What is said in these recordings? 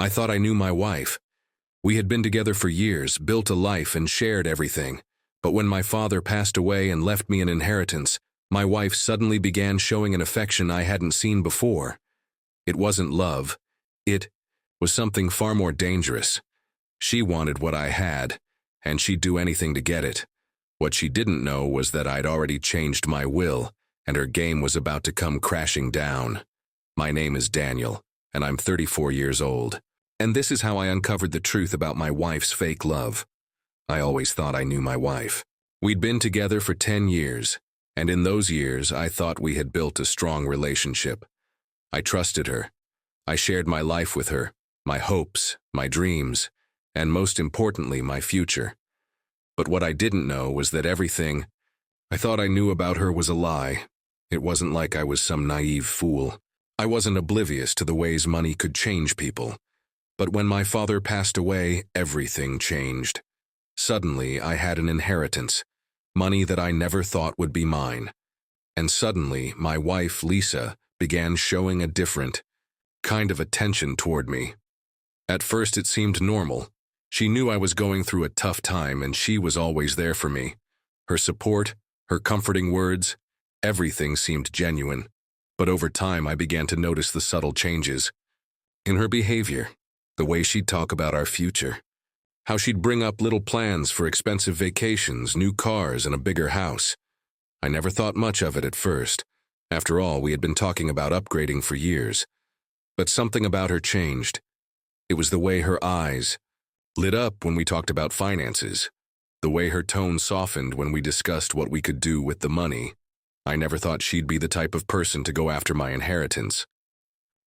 I thought I knew my wife. We had been together for years, built a life and shared everything. But when my father passed away and left me an inheritance, my wife suddenly began showing an affection I hadn't seen before. It wasn't love. It was something far more dangerous. She wanted what I had, and she'd do anything to get it. What she didn't know was that I'd already changed my will, and her game was about to come crashing down. My name is Daniel, and I'm 34 years old. And this is how I uncovered the truth about my wife's fake love. I always thought I knew my wife. We'd been together for 10 years, and in those years I thought we had built a strong relationship. I trusted her. I shared my life with her, my hopes, my dreams, and most importantly, my future. But what I didn't know was that everything I thought I knew about her was a lie. It wasn't like I was some naive fool. I wasn't oblivious to the ways money could change people. But when my father passed away, everything changed. Suddenly, I had an inheritance, money that I never thought would be mine. And suddenly, my wife, Lisa, began showing a different kind of attention toward me. At first, it seemed normal. She knew I was going through a tough time, and she was always there for me. Her support, her comforting words, everything seemed genuine. But over time, I began to notice the subtle changes in her behavior, the way she'd talk about our future, how she'd bring up little plans for expensive vacations, new cars, and a bigger house. I never thought much of it at first. After all, we had been talking about upgrading for years. But something about her changed. It was the way her eyes lit up when we talked about finances, the way her tone softened when we discussed what we could do with the money. I never thought she'd be the type of person to go after my inheritance.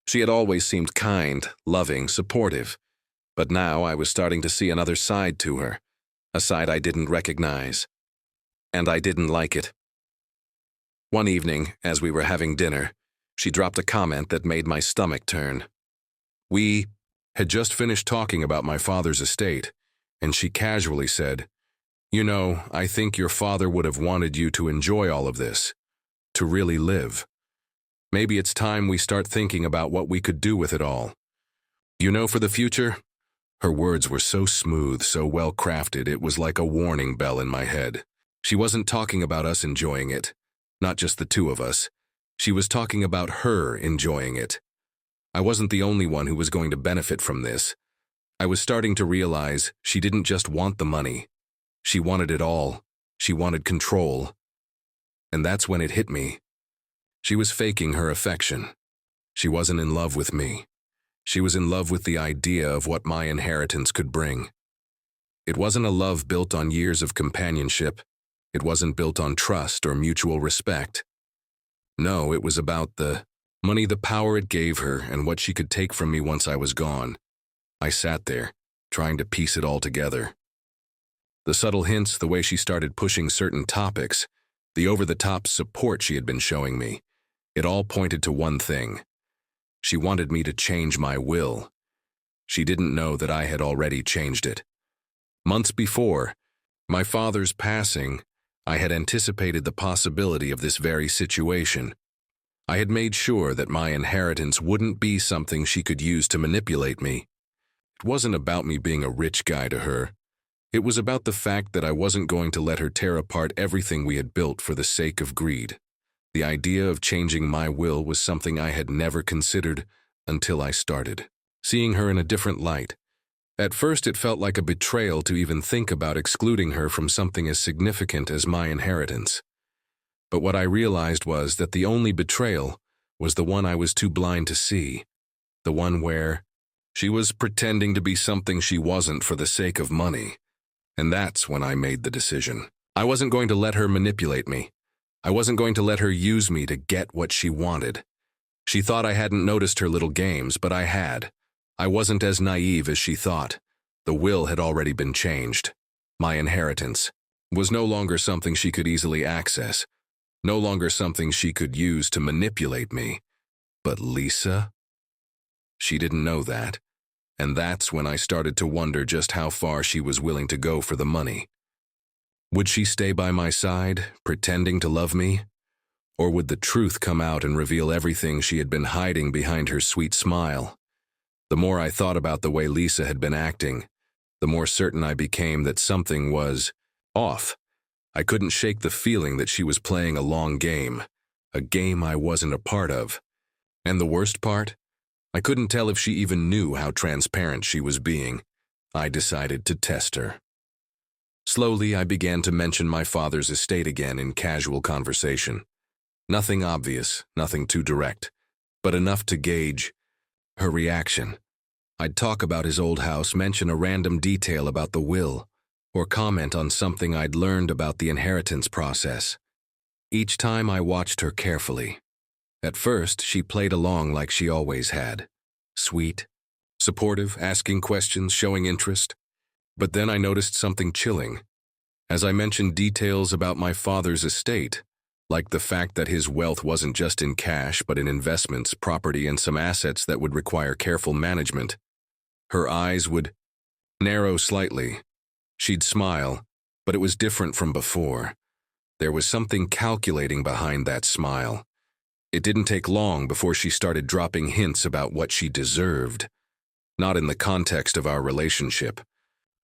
She had always seemed kind, loving, supportive. But now I was starting to see another side to her, a side I didn't recognize. And I didn't like it. One evening, as we were having dinner, she dropped a comment that made my stomach turn. We had just finished talking about my father's estate, and she casually said, "You know, I think your father would have wanted you to enjoy all of this, to really live. Maybe it's time we start thinking about what we could do with it all. You know, for the future." Her words were so smooth, so well crafted, it was like a warning bell in my head. She wasn't talking about us enjoying it, not just the two of us. She was talking about her enjoying it. I wasn't the only one who was going to benefit from this. I was starting to realize she didn't just want the money. She wanted it all. She wanted control. And that's when it hit me. She was faking her affection. She wasn't in love with me. She was in love with the idea of what my inheritance could bring. It wasn't a love built on years of companionship. It wasn't built on trust or mutual respect. No, it was about the money, the power it gave her, and what she could take from me once I was gone. I sat there, trying to piece it all together. The subtle hints, the way she started pushing certain topics, the over-the-top support she had been showing me, it all pointed to one thing. She wanted me to change my will. She didn't know that I had already changed it. Months before my father's passing, I had anticipated the possibility of this very situation. I had made sure that my inheritance wouldn't be something she could use to manipulate me. It wasn't about me being a rich guy to her. It was about the fact that I wasn't going to let her tear apart everything we had built for the sake of greed. The idea of changing my will was something I had never considered until I started seeing her in a different light. At first, it felt like a betrayal to even think about excluding her from something as significant as my inheritance. But what I realized was that the only betrayal was the one I was too blind to see, the one where she was pretending to be something she wasn't for the sake of money. And that's when I made the decision. I wasn't going to let her manipulate me. I wasn't going to let her use me to get what she wanted. She thought I hadn't noticed her little games, but I had. I wasn't as naive as she thought. The will had already been changed. My inheritance was no longer something she could easily access, no longer something she could use to manipulate me. But Lisa? She didn't know that. And that's when I started to wonder just how far she was willing to go for the money. Would she stay by my side, pretending to love me? Or would the truth come out and reveal everything she had been hiding behind her sweet smile? The more I thought about the way Lisa had been acting, the more certain I became that something was off. I couldn't shake the feeling that she was playing a long game, a game I wasn't a part of. And the worst part? I couldn't tell if she even knew how transparent she was being. I decided to test her. Slowly, I began to mention my father's estate again in casual conversation. Nothing obvious, nothing too direct, but enough to gauge her reaction. I'd talk about his old house, mention a random detail about the will, or comment on something I'd learned about the inheritance process. Each time I watched her carefully. At first, she played along like she always had. Sweet, supportive, asking questions, showing interest. But then I noticed something chilling. As I mentioned details about my father's estate, like the fact that his wealth wasn't just in cash but in investments, property, and some assets that would require careful management, her eyes would narrow slightly. She'd smile, but it was different from before. There was something calculating behind that smile. It didn't take long before she started dropping hints about what she deserved. Not in the context of our relationship,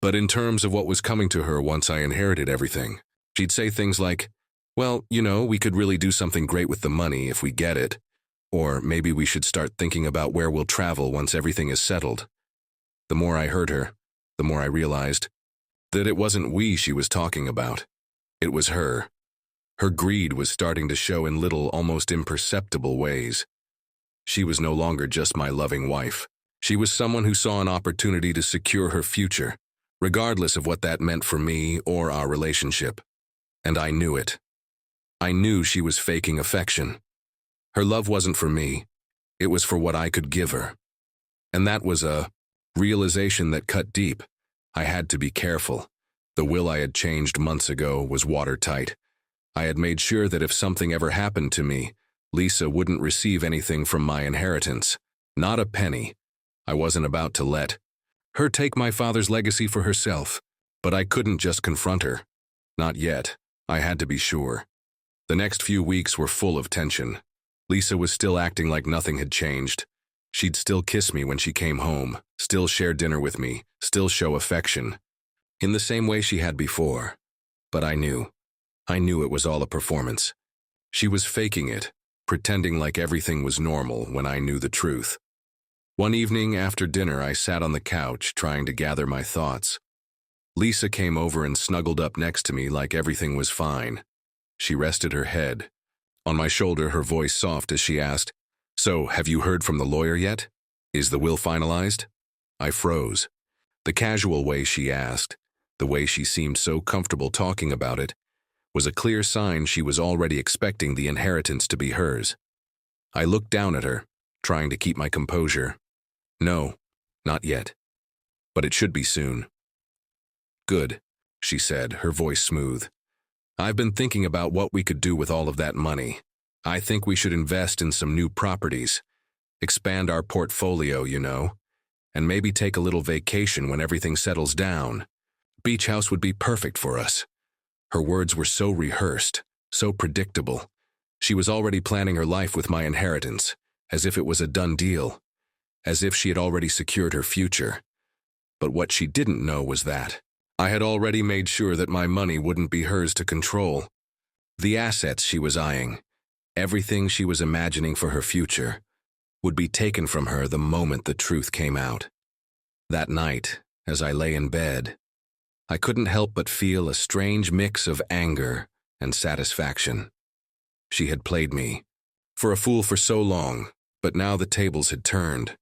but in terms of what was coming to her once I inherited everything. She'd say things like, well, we could really do something great with the money if we get it. Or maybe we should start thinking about where we'll travel once everything is settled. The more I heard her, the more I realized that it wasn't we she was talking about. It was her. Her greed was starting to show in little, almost imperceptible ways. She was no longer just my loving wife. She was someone who saw an opportunity to secure her future, regardless of what that meant for me or our relationship. And I knew it. I knew she was faking affection. Her love wasn't for me. It was for what I could give her. And that was a realization that cut deep. I had to be careful. The will I had changed months ago was watertight. I had made sure that if something ever happened to me, Lisa wouldn't receive anything from my inheritance. Not a penny. I wasn't about to let her take my father's legacy for herself. But I couldn't just confront her. Not yet. I had to be sure. The next few weeks were full of tension. Lisa was still acting like nothing had changed. She'd still kiss me when she came home, still share dinner with me, still show affection, in the same way she had before. But I knew it was all a performance. She was faking it, pretending like everything was normal when I knew the truth. One evening after dinner, I sat on the couch trying to gather my thoughts. Lisa came over and snuggled up next to me like everything was fine. She rested her head on my shoulder, her voice soft as she asked, "So, have you heard from the lawyer yet? Is the will finalized?" I froze. The casual way she asked, the way she seemed so comfortable talking about it, was a clear sign she was already expecting the inheritance to be hers. I looked down at her, trying to keep my composure. No, not yet. But it should be soon. Good, she said, her voice smooth. I've been thinking about what we could do with all of that money. I think we should invest in some new properties, expand our portfolio, and maybe take a little vacation when everything settles down. Beach house would be perfect for us. Her words were so rehearsed, so predictable. She was already planning her life with my inheritance, as if it was a done deal, as if she had already secured her future. But what she didn't know was that I had already made sure that my money wouldn't be hers to control. The assets she was eyeing, everything she was imagining for her future, would be taken from her the moment the truth came out. That night, as I lay in bed, I couldn't help but feel a strange mix of anger and satisfaction. She had played me for a fool for so long, but now the tables had turned.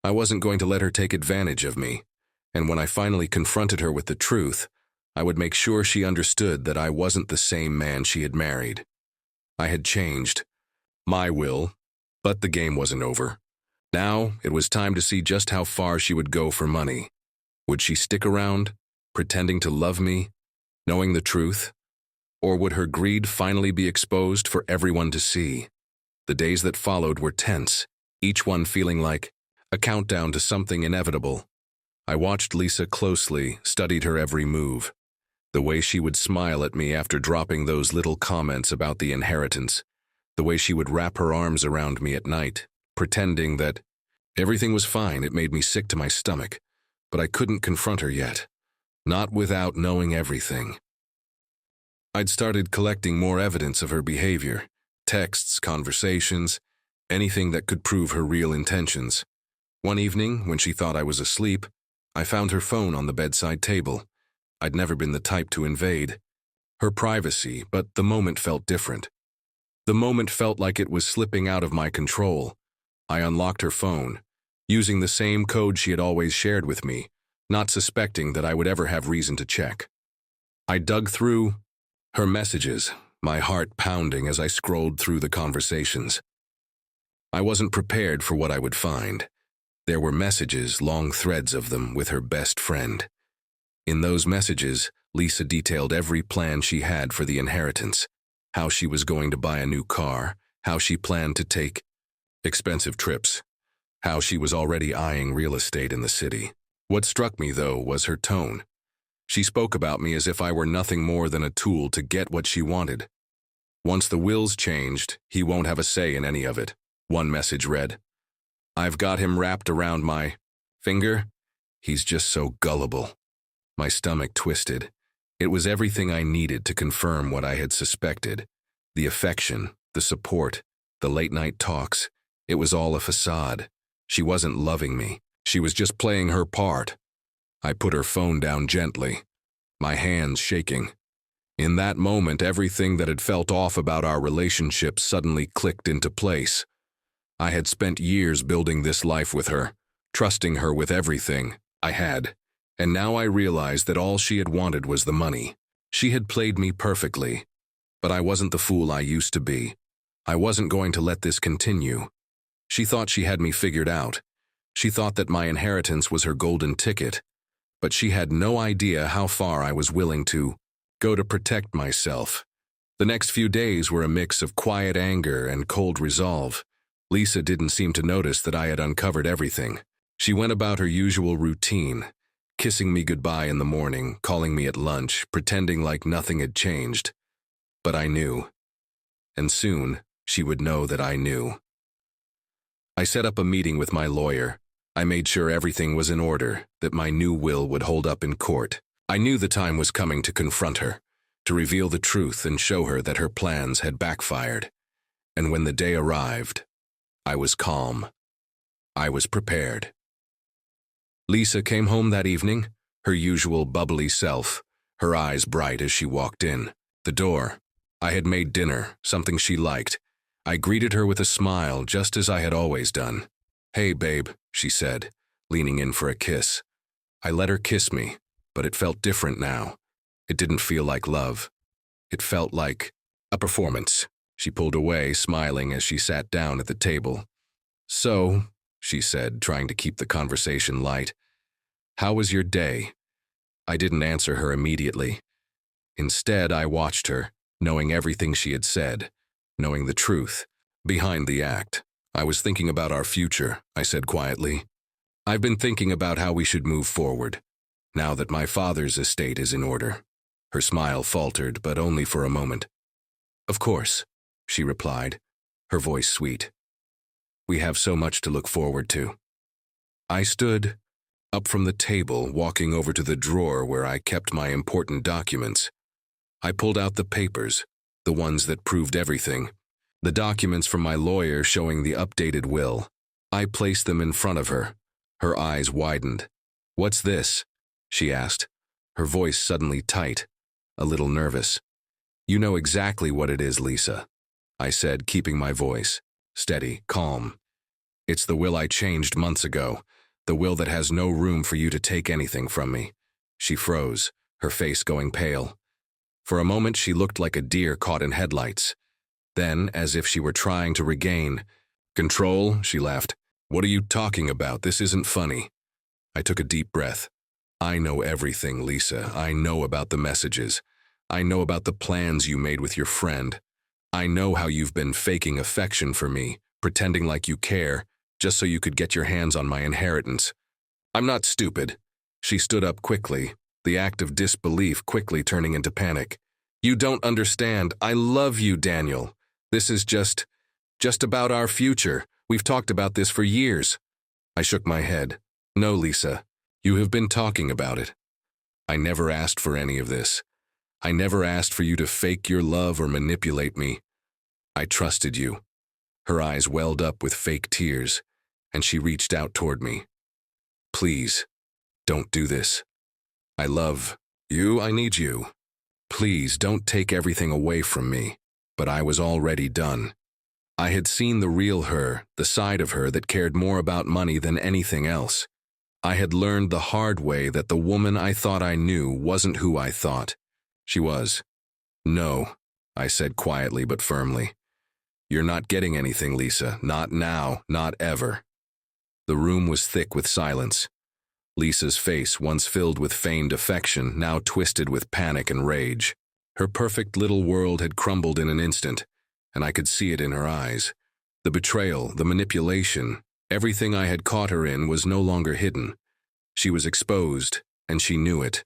I wasn't going to let her take advantage of me, and when I finally confronted her with the truth, I would make sure she understood that I wasn't the same man she had married. I had changed. My will, but the game wasn't over. Now it was time to see just how far she would go for money. Would she stick around, pretending to love me, knowing the truth? Or would her greed finally be exposed for everyone to see? The days that followed were tense, each one feeling like a countdown to something inevitable. I watched Lisa closely, studied her every move. The way she would smile at me after dropping those little comments about the inheritance. The way she would wrap her arms around me at night, pretending that Everything was fine. It made me sick to my stomach, but I couldn't confront her yet. Not without knowing everything. I'd started collecting more evidence of her behavior, texts, conversations, anything that could prove her real intentions. One evening, when she thought I was asleep, I found her phone on the bedside table. I'd never been the type to invade her privacy, but the moment felt different. The moment felt like it was slipping out of my control. I unlocked her phone, using the same code she had always shared with me, not suspecting that I would ever have reason to check. I dug through her messages, my heart pounding as I scrolled through the conversations. I wasn't prepared for what I would find. There were messages, long threads of them, with her best friend. In those messages, Lisa detailed every plan she had for the inheritance, how she was going to buy a new car, how she planned to take expensive trips, how she was already eyeing real estate in the city. What struck me, though, was her tone. She spoke about me as if I were nothing more than a tool to get what she wanted. Once the will's changed, he won't have a say in any of it, one message read. I've got him wrapped around my finger. He's just so gullible. My stomach twisted. It was everything I needed to confirm what I had suspected. The affection, the support, the late-night talks. It was all a facade. She wasn't loving me. She was just playing her part. I put her phone down gently, my hands shaking. In that moment, everything that had felt off about our relationship suddenly clicked into place. I had spent years building this life with her, trusting her with everything I had, and now I realized that all she had wanted was the money. She had played me perfectly, but I wasn't the fool I used to be. I wasn't going to let this continue. She thought she had me figured out. She thought that my inheritance was her golden ticket, but she had no idea how far I was willing to go to protect myself. The next few days were a mix of quiet anger and cold resolve. Lisa didn't seem to notice that I had uncovered everything. She went about her usual routine, kissing me goodbye in the morning, calling me at lunch, pretending like nothing had changed. But I knew. And soon, she would know that I knew. I set up a meeting with my lawyer. I made sure everything was in order, that my new will would hold up in court. I knew the time was coming to confront her, to reveal the truth and show her that her plans had backfired. And when the day arrived, I was calm. I was prepared. Lisa came home that evening, her usual bubbly self, her eyes bright as she walked in. The door. I had made dinner, something she liked. I greeted her with a smile, just as I had always done. Hey, babe, she said, leaning in for a kiss. I let her kiss me, but it felt different now. It didn't feel like love. It felt like a performance. She pulled away, smiling as she sat down at the table. So, she said, trying to keep the conversation light, how was your day? I didn't answer her immediately. Instead, I watched her, knowing everything she had said, knowing the truth behind the act. I was thinking about our future, I said quietly. I've been thinking about how we should move forward, now that my father's estate is in order. Her smile faltered, but only for a moment. Of course, she replied, her voice sweet. We have so much to look forward to. I stood up from the table, walking over to the drawer where I kept my important documents. I pulled out the papers, the ones that proved everything, the documents from my lawyer showing the updated will. I placed them in front of her. Her eyes widened. What's this? She asked, her voice suddenly tight, a little nervous. You know exactly what it is, Lisa, I said, keeping my voice steady, calm. It's the will I changed months ago, the will that has no room for you to take anything from me. She froze, her face going pale. For a moment, she looked like a deer caught in headlights. Then, as if she were trying to regain control, she laughed. What are you talking about? This isn't funny. I took a deep breath. I know everything, Lisa. I know about the messages. I know about the plans you made with your friend. I know how you've been faking affection for me, pretending like you care, just so you could get your hands on my inheritance. I'm not stupid. She stood up quickly, the act of disbelief quickly turning into panic. You don't understand. I love you, Daniel. This is just about our future. We've talked about this for years. I shook my head. No, Lisa. You have been talking about it. I never asked for any of this. I never asked for you to fake your love or manipulate me. I trusted you. Her eyes welled up with fake tears, and she reached out toward me. Please, don't do this. I love you. I need you. Please don't take everything away from me. But I was already done. I had seen the real her, the side of her that cared more about money than anything else. I had learned the hard way that the woman I thought I knew wasn't who I thought she was. No, I said quietly but firmly. You're not getting anything, Lisa. Not now, not ever. The room was thick with silence. Lisa's face, once filled with feigned affection, now twisted with panic and rage. Her perfect little world had crumbled in an instant, and I could see it in her eyes. The betrayal, the manipulation, everything I had caught her in was no longer hidden. She was exposed, and she knew it.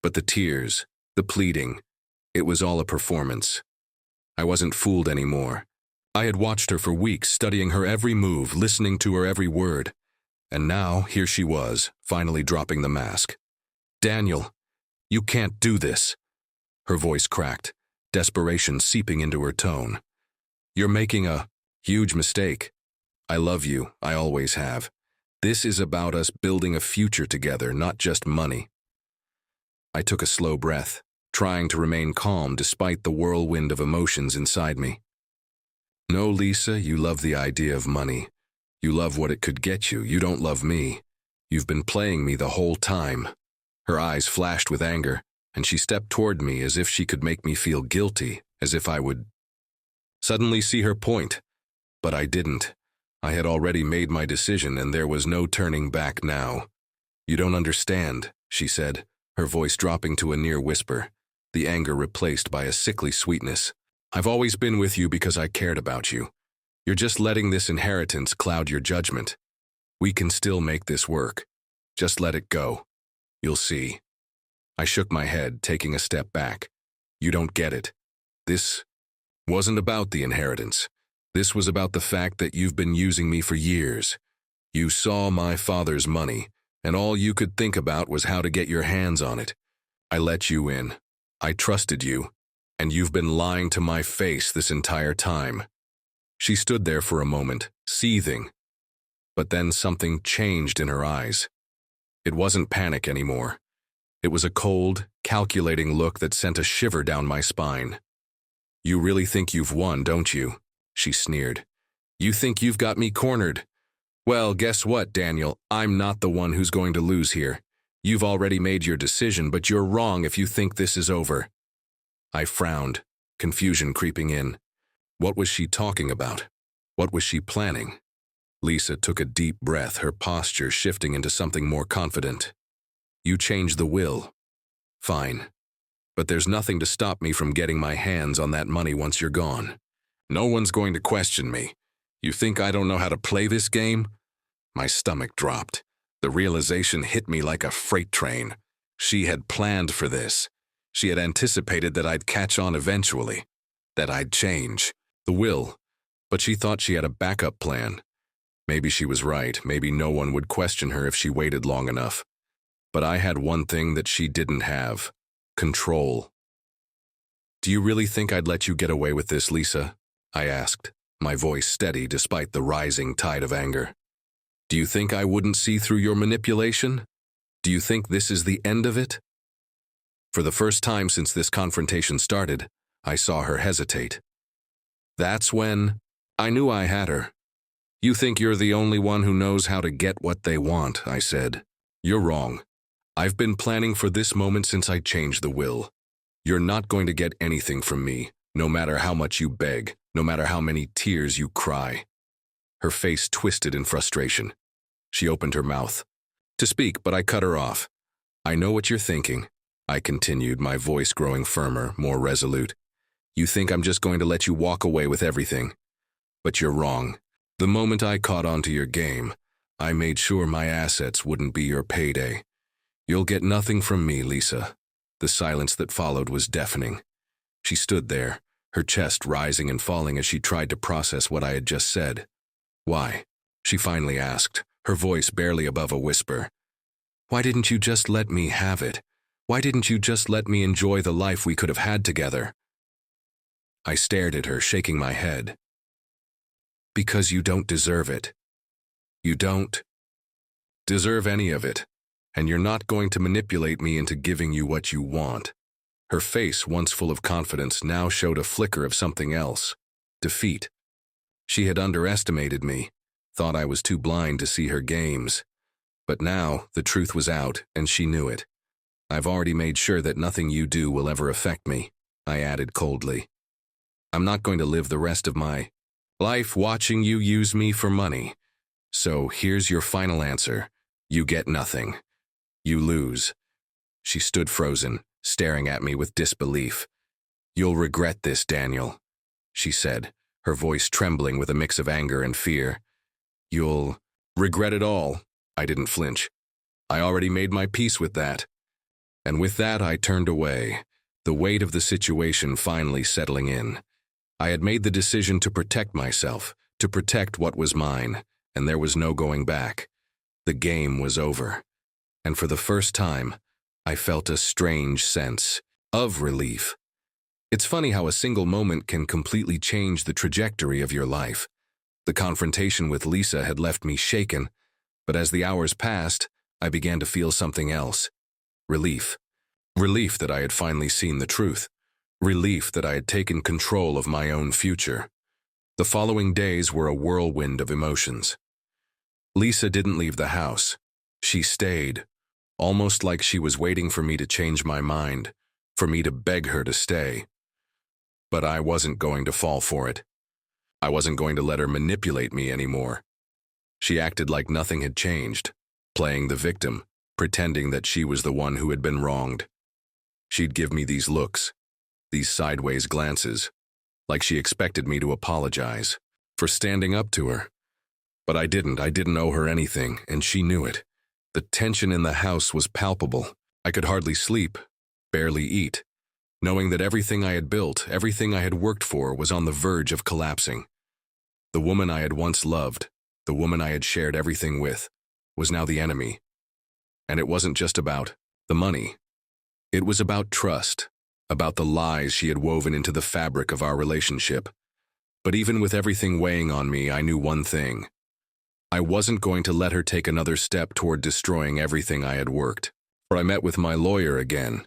But the tears, the pleading, it was all a performance. I wasn't fooled anymore. I had watched her for weeks, studying her every move, listening to her every word. And now, here she was, finally dropping the mask. Daniel, you can't do this. Her voice cracked, desperation seeping into her tone. You're making a huge mistake. I love you, I always have. This is about us building a future together, not just money. I took a slow breath, trying to remain calm despite the whirlwind of emotions inside me. No, Lisa, you love the idea of money. You love what it could get you. You don't love me. You've been playing me the whole time. Her eyes flashed with anger, and she stepped toward me as if she could make me feel guilty, as if I would suddenly see her point. But I didn't. I had already made my decision, and there was no turning back now. You don't understand, she said, her voice dropping to a near whisper, the anger replaced by a sickly sweetness. I've always been with you because I cared about you. You're just letting this inheritance cloud your judgment. We can still make this work. Just let it go. You'll see. I shook my head, taking a step back. You don't get it. This wasn't about the inheritance. This was about the fact that you've been using me for years. You saw my father's money, and all you could think about was how to get your hands on it. I let you in. I trusted you, and you've been lying to my face this entire time. She stood there for a moment, seething. But then something changed in her eyes. It wasn't panic anymore. It was a cold, calculating look that sent a shiver down my spine. You really think you've won, don't you? She sneered. You think you've got me cornered? Well, guess what, Daniel? I'm not the one who's going to lose here. You've already made your decision, but you're wrong if you think this is over. I frowned, confusion creeping in. What was she talking about? What was she planning? Lisa took a deep breath, her posture shifting into something more confident. You changed the will. Fine. But there's nothing to stop me from getting my hands on that money once you're gone. No one's going to question me. You think I don't know how to play this game? My stomach dropped. The realization hit me like a freight train. She had planned for this. She had anticipated that I'd catch on eventually, that I'd change. The will. But she thought she had a backup plan. Maybe she was right. Maybe no one would question her if she waited long enough. But I had one thing that she didn't have. Control. Do you really think I'd let you get away with this, Lisa? I asked, my voice steady despite the rising tide of anger. Do you think I wouldn't see through your manipulation? Do you think this is the end of it? For the first time since this confrontation started, I saw her hesitate. That's when I knew I had her. You think you're the only one who knows how to get what they want, I said. You're wrong. I've been planning for this moment since I changed the will. You're not going to get anything from me, no matter how much you beg, no matter how many tears you cry. Her face twisted in frustration. She opened her mouth to speak, but I cut her off. I know what you're thinking, I continued, my voice growing firmer, more resolute. You think I'm just going to let you walk away with everything. But you're wrong. The moment I caught on to your game, I made sure my assets wouldn't be your payday. You'll get nothing from me, Lisa. The silence that followed was deafening. She stood there, her chest rising and falling as she tried to process what I had just said. Why? She finally asked, her voice barely above a whisper. "Why didn't you just let me have it? Why didn't you just let me enjoy the life we could have had together?" I stared at her, shaking my head. "Because you don't deserve it. You don't deserve any of it, and you're not going to manipulate me into giving you what you want." Her face, once full of confidence, now showed a flicker of something else. Defeat. She had underestimated me, thought I was too blind to see her games. But now, the truth was out, and she knew it. "I've already made sure that nothing you do will ever affect me," I added coldly. "I'm not going to live the rest of my life watching you use me for money. So here's your final answer. You get nothing. You lose." She stood frozen, staring at me with disbelief. "You'll regret this, Daniel," she said, her voice trembling with a mix of anger and fear. "You'll regret it all." I didn't flinch. I already made my peace with that. And with that, I turned away, the weight of the situation finally settling in. I had made the decision to protect myself, to protect what was mine, and there was no going back. The game was over. And for the first time, I felt a strange sense of relief. It's funny how a single moment can completely change the trajectory of your life. The confrontation with Lisa had left me shaken, but as the hours passed, I began to feel something else. Relief. Relief that I had finally seen the truth. Relief that I had taken control of my own future. The following days were a whirlwind of emotions. Lisa didn't leave the house. She stayed, almost like she was waiting for me to change my mind, for me to beg her to stay. But I wasn't going to fall for it. I wasn't going to let her manipulate me anymore. She acted like nothing had changed, playing the victim, pretending that she was the one who had been wronged. She'd give me these looks, these sideways glances, like she expected me to apologize for standing up to her. But I didn't owe her anything, and she knew it. The tension in the house was palpable. I could hardly sleep, barely eat, knowing that everything I had built, everything I had worked for, was on the verge of collapsing. The woman I had once loved, the woman I had shared everything with, was now the enemy. And it wasn't just about the money. It was about trust, about the lies she had woven into the fabric of our relationship. But even with everything weighing on me, I knew one thing. I wasn't going to let her take another step toward destroying everything I had worked. For I met with my lawyer again,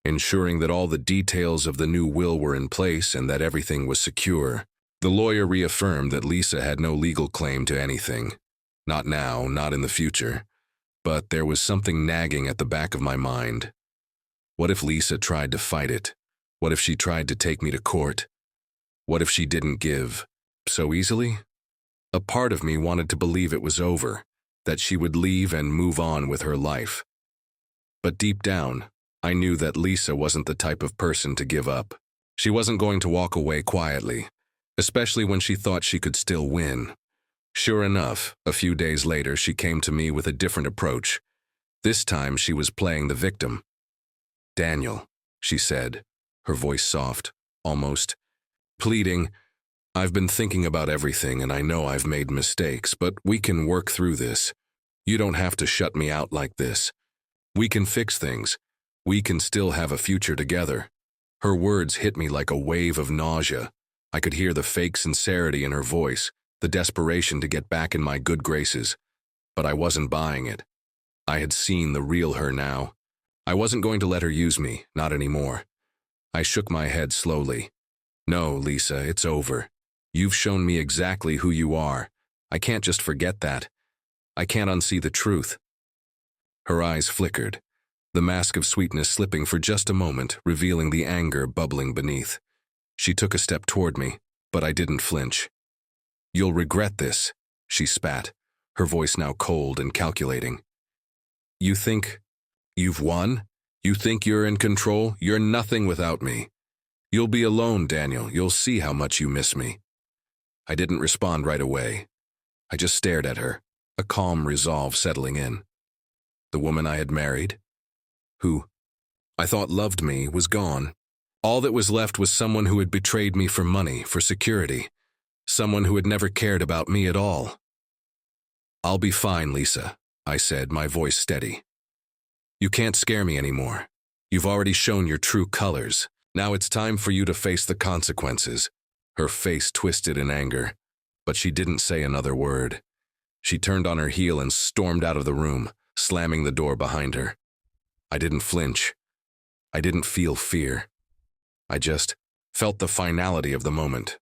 ensuring that all the details of the new will were in place and that everything was secure. The lawyer reaffirmed that Lisa had no legal claim to anything. Not now, not in the future. But there was something nagging at the back of my mind. What if Lisa tried to fight it? What if she tried to take me to court? What if she didn't give so easily? A part of me wanted to believe it was over, that she would leave and move on with her life. But deep down, I knew that Lisa wasn't the type of person to give up. She wasn't going to walk away quietly, especially when she thought she could still win. Sure enough, a few days later, she came to me with a different approach. This time, she was playing the victim. "Daniel," she said, her voice soft, almost pleading, "I've been thinking about everything and I know I've made mistakes, but we can work through this. You don't have to shut me out like this. We can fix things. We can still have a future together." Her words hit me like a wave of nausea. I could hear the fake sincerity in her voice, the desperation to get back in my good graces. But I wasn't buying it. I had seen the real her now. I wasn't going to let her use me, not anymore. I shook my head slowly. "No, Lisa, it's over. You've shown me exactly who you are. I can't just forget that. I can't unsee the truth." Her eyes flickered, the mask of sweetness slipping for just a moment, revealing the anger bubbling beneath. She took a step toward me, but I didn't flinch. "You'll regret this," she spat, her voice now cold and calculating. "You think you've won? You think you're in control? You're nothing without me. You'll be alone, Daniel. You'll see how much you miss me." I didn't respond right away. I just stared at her, a calm resolve settling in. The woman I had married, who I thought loved me, was gone. All that was left was someone who had betrayed me for money, for security. Someone who had never cared about me at all. "I'll be fine, Lisa," I said, my voice steady. "You can't scare me anymore. You've already shown your true colors. Now it's time for you to face the consequences." Her face twisted in anger, but she didn't say another word. She turned on her heel and stormed out of the room, slamming the door behind her. I didn't flinch. I didn't feel fear. I just felt the finality of the moment.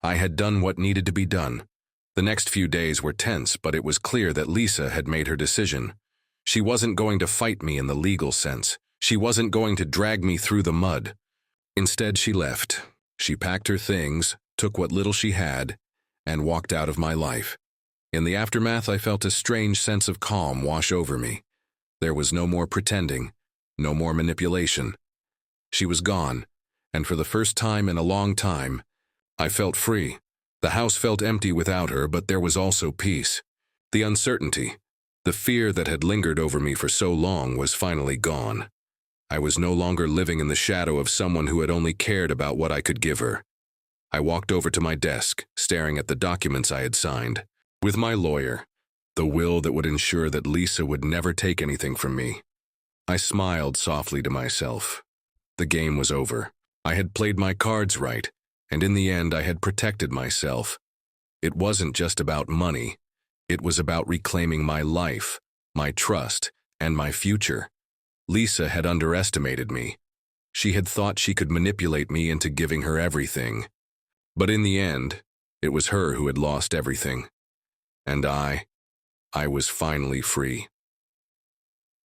I had done what needed to be done. The next few days were tense, but it was clear that Lisa had made her decision. She wasn't going to fight me in the legal sense. She wasn't going to drag me through the mud. Instead, she left. She packed her things, took what little she had, and walked out of my life. In the aftermath, I felt a strange sense of calm wash over me. There was no more pretending, no more manipulation. She was gone, and for the first time in a long time, I felt free. The house felt empty without her, but there was also peace. The uncertainty, the fear that had lingered over me for so long was finally gone. I was no longer living in the shadow of someone who had only cared about what I could give her. I walked over to my desk, staring at the documents I had signed. With my lawyer, the will that would ensure that Lisa would never take anything from me. I smiled softly to myself. The game was over. I had played my cards right, and in the end I had protected myself. It wasn't just about money. It was about reclaiming my life, my trust, and my future. Lisa had underestimated me. She had thought she could manipulate me into giving her everything. But in the end, it was her who had lost everything. And I was finally free.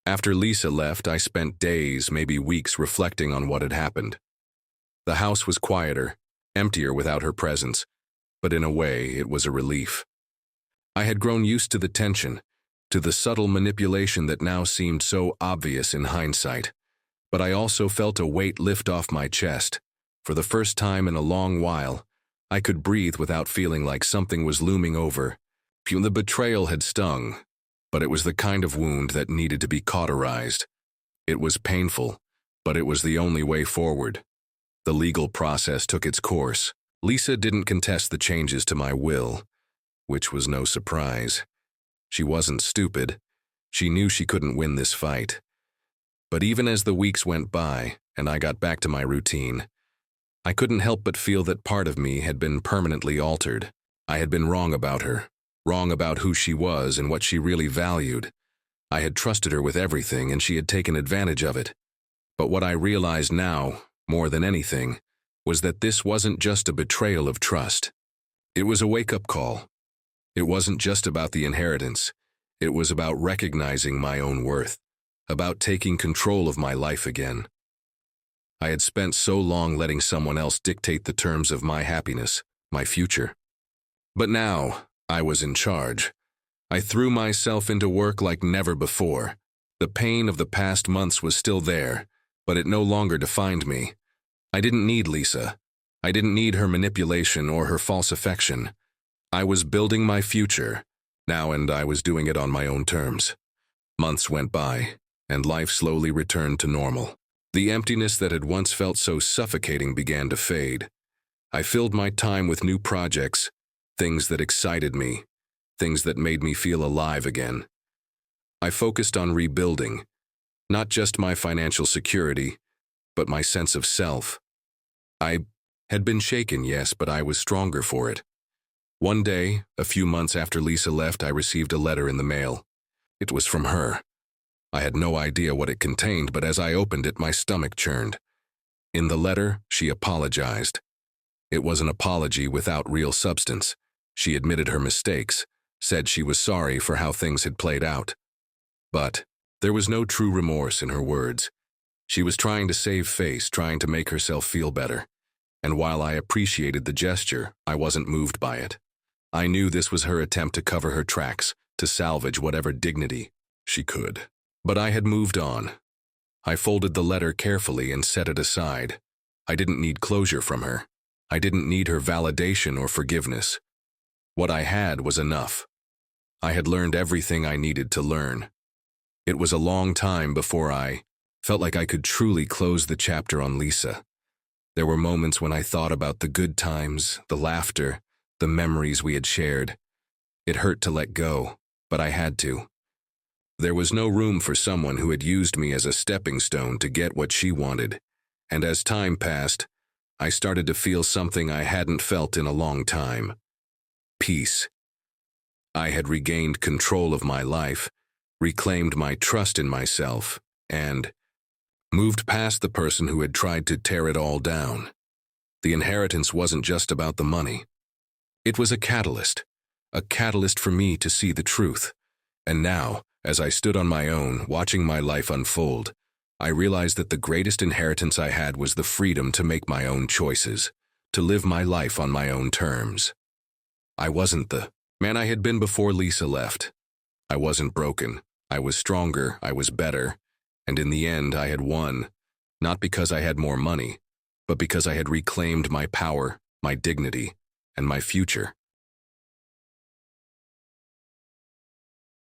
After Lisa left, I spent days, maybe weeks, reflecting on what had happened. The house was quieter, emptier without her presence, but in a way, it was a relief. I had grown used to the tension, to the subtle manipulation that now seemed so obvious in hindsight. But I also felt a weight lift off my chest. For the first time in a long while, I could breathe without feeling like something was looming over. The betrayal had stung, but it was the kind of wound that needed to be cauterized. It was painful, but it was the only way forward. The legal process took its course. Lisa didn't contest the changes to my will, which was no surprise. She wasn't stupid. She knew she couldn't win this fight. But even as the weeks went by and I got back to my routine, I couldn't help but feel that part of me had been permanently altered. I had been wrong about her, wrong about who she was and what she really valued. I had trusted her with everything and she had taken advantage of it. But what I realized now, more than anything, was that this wasn't just a betrayal of trust. It was a wake-up call. It wasn't just about the inheritance. It was about recognizing my own worth, about taking control of my life again. I had spent so long letting someone else dictate the terms of my happiness, my future. But now, I was in charge. I threw myself into work like never before. The pain of the past months was still there, but it no longer defined me. I didn't need Lisa. I didn't need her manipulation or her false affection. I was building my future now, and I was doing it on my own terms. Months went by, and life slowly returned to normal. The emptiness that had once felt so suffocating began to fade. I filled my time with new projects, things that excited me, things that made me feel alive again. I focused on rebuilding, not just my financial security, but my sense of self. I had been shaken, yes, but I was stronger for it. One day, a few months after Lisa left, I received a letter in the mail. It was from her. I had no idea what it contained, but as I opened it, my stomach churned. In the letter, she apologized. It was an apology without real substance. She admitted her mistakes, said she was sorry for how things had played out. But there was no true remorse in her words. She was trying to save face, trying to make herself feel better. And while I appreciated the gesture, I wasn't moved by it. I knew this was her attempt to cover her tracks, to salvage whatever dignity she could. But I had moved on. I folded the letter carefully and set it aside. I didn't need closure from her. I didn't need her validation or forgiveness. What I had was enough. I had learned everything I needed to learn. It was a long time before I felt like I could truly close the chapter on Lisa. There were moments when I thought about the good times, the laughter, the memories we had shared. It hurt to let go, but I had to. There was no room for someone who had used me as a stepping stone to get what she wanted, and as time passed, I started to feel something I hadn't felt in a long time. Peace. I had regained control of my life, reclaimed my trust in myself, and moved past the person who had tried to tear it all down. The inheritance wasn't just about the money. It was a catalyst for me to see the truth. And now, as I stood on my own, watching my life unfold, I realized that the greatest inheritance I had was the freedom to make my own choices, to live my life on my own terms. I wasn't the man I had been before Lisa left. I wasn't broken. I was stronger, I was better, and in the end I had won, not because I had more money, but because I had reclaimed my power, my dignity, and my future.